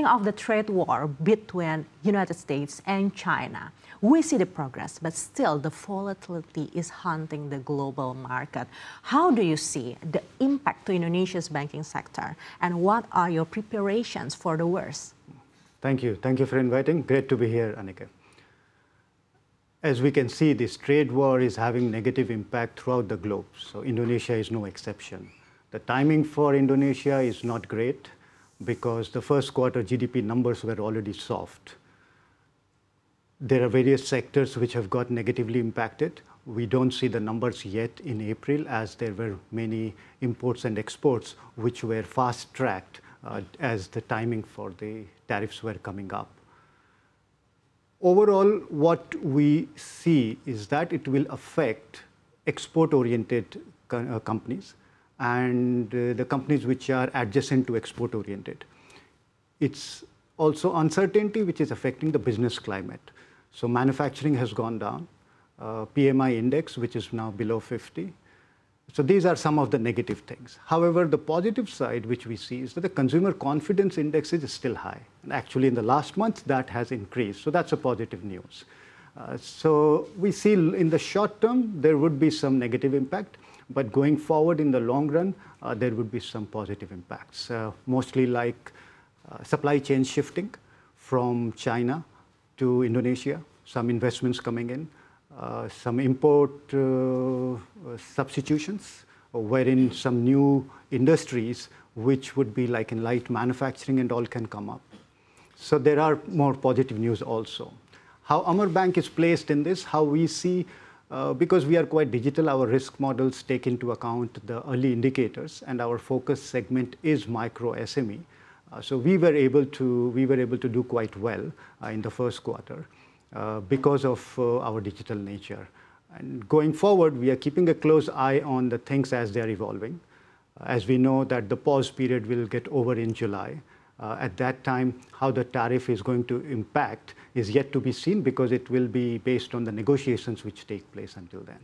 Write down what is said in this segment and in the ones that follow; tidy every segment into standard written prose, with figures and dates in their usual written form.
Speaking of the trade war between United States and China, we see the progress, but still the volatility is haunting the global market. How do you see the impact to Indonesia's banking sector, and what are your preparations for the worst? Thank you. Thank you for inviting. Great to be here, Annika. As we can see, this trade war is having negative impact throughout the globe, so Indonesia is no exception. The timing for Indonesia is not great because the first quarter GDP numbers were already soft. There are various sectors which have got negatively impacted. We don't see the numbers yet in April, as there were many imports and exports which were fast-tracked as the timing for the tariffs were coming up. Overall, what we see is that it will affect export-oriented companies and the companies which are adjacent to export-oriented. It's also uncertainty which is affecting the business climate. So manufacturing has gone down, PMI index, which is now below 50. So these are some of the negative things. However, the positive side which we see is that the consumer confidence index is still high. And actually in the last month that has increased. So that's a positive news. So we see in the short term there would be some negative impact, but going forward in the long run there would be some positive impacts, mostly like supply chain shifting from China to Indonesia, some investments coming in, some import substitutions, wherein some new industries which would be like in light manufacturing and all can come up. So there are more positive news also. How Amar Bank is placed in this, how we see, because we are quite digital, our risk models take into account the early indicators, and our focus segment is micro SME. So we were able to do quite well in the first quarter because of our digital nature. And going forward, we are keeping a close eye on the things as they are evolving. As we know that the pause period will get over in July. At that time, how the tariff is going to impact is yet to be seen because it will be based on the negotiations which take place until then.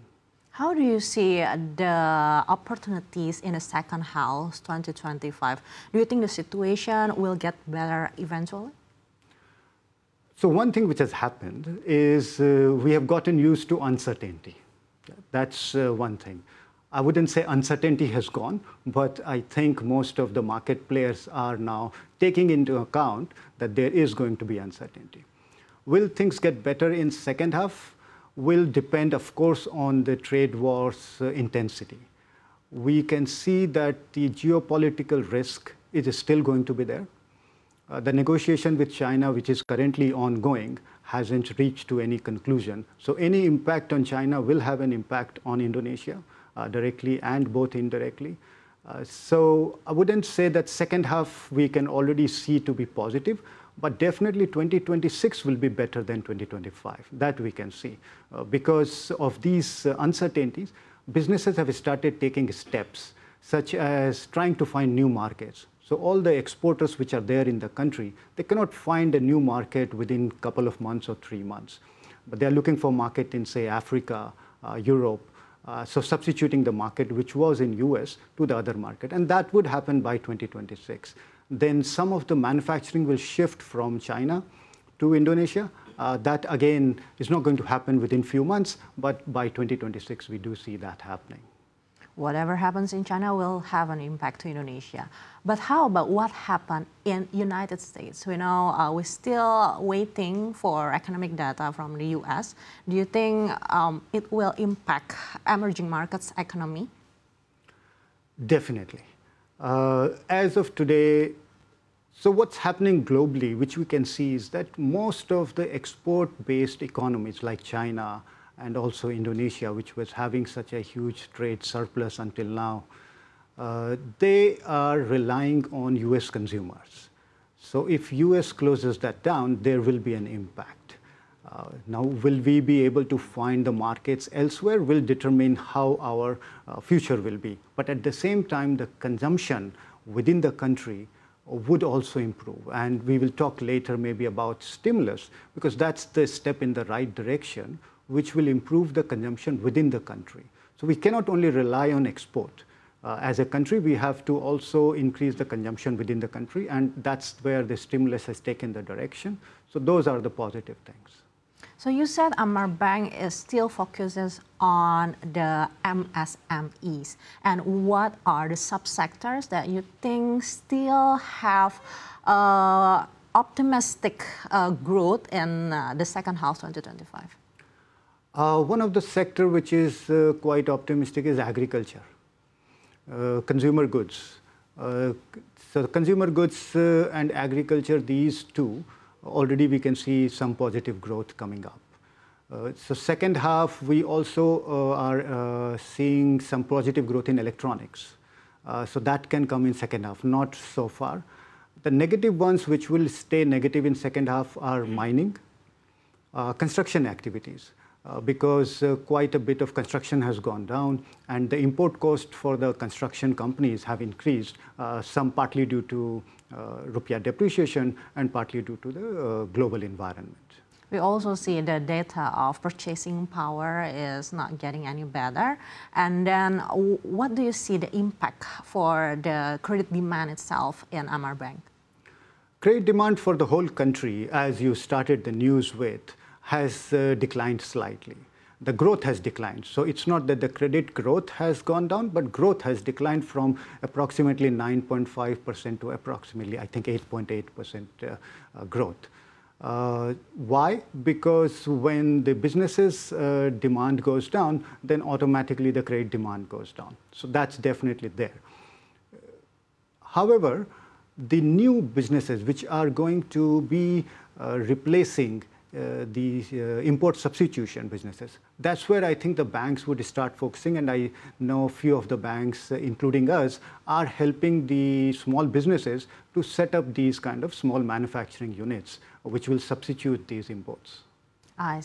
How do you see the opportunities in the second half 2025? Do you think the situation will get better eventually? So one thing which has happened is we have gotten used to uncertainty. That's one thing. I wouldn't say uncertainty has gone, but I think most of the market players are now taking into account that there is going to be uncertainty. Will things get better in second half? Will depend, of course, on the trade war's intensity. We can see that the geopolitical risk is still going to be there. The negotiation with China, which is currently ongoing, hasn't reached to any conclusion. So any impact on China will have an impact on Indonesia, directly and both indirectly. So I wouldn't say that second half we can already see to be positive, but definitely 2026 will be better than 2025. That we can see. Because of these uncertainties, businesses have started taking steps, such as trying to find new markets. So all the exporters which are there in the country, they cannot find a new market within a couple of months or 3 months. But they're looking for market in, say, Africa, Europe. So substituting the market which was in US to the other market. And that would happen by 2026. Then some of the manufacturing will shift from China to Indonesia. That again is not going to happen within few months, but by 2026 we do see that happening. Whatever happens in China will have an impact to Indonesia. But how about what happened in United States? We know we're still waiting for economic data from the US. Do you think it will impact emerging markets' economy? Definitely. As of today, so what's happening globally, which we can see, is that most of the export-based economies like China and also Indonesia, which was having such a huge trade surplus until now, they are relying on US consumers. So if US closes that down, there will be an impact. Now, will we be able to find the markets elsewhere will determine how our future will be. But at the same time, the consumption within the country would also improve. And we will talk later maybe about stimulus, because that's the step in the right direction, which will improve the consumption within the country. So we cannot only rely on export. As a country, we have to also increase the consumption within the country, and that's where the stimulus has taken the direction. So those are the positive things. So you said Amar Bank is still focuses on the MSMEs. And what are the subsectors that you think still have optimistic growth in the second half 2025? One of the sector which is quite optimistic is agriculture. Consumer goods. So consumer goods and agriculture, these two, already we can see some positive growth coming up. So second half, we also are seeing some positive growth in electronics. So that can come in second half, not so far. The negative ones which will stay negative in second half are mining, construction activities. Because quite a bit of construction has gone down, and the import cost for the construction companies have increased, some partly due to rupiah depreciation and partly due to the global environment. We also see the data of purchasing power is not getting any better. And then what do you see the impact for the credit demand itself in Amar Bank? Credit demand for the whole country, as you started the news with, has declined slightly. The growth has declined. So it's not that the credit growth has gone down, but growth has declined from approximately 9.5% to approximately, I think, 8.8% growth. Why? Because when the businesses' demand goes down, then automatically the credit demand goes down. So that's definitely there. However, the new businesses which are going to be replacing the import substitution businesses. That's where I think the banks would start focusing, and I know a few of the banks, including us, are helping the small businesses to set up these kind of small manufacturing units, which will substitute these imports. I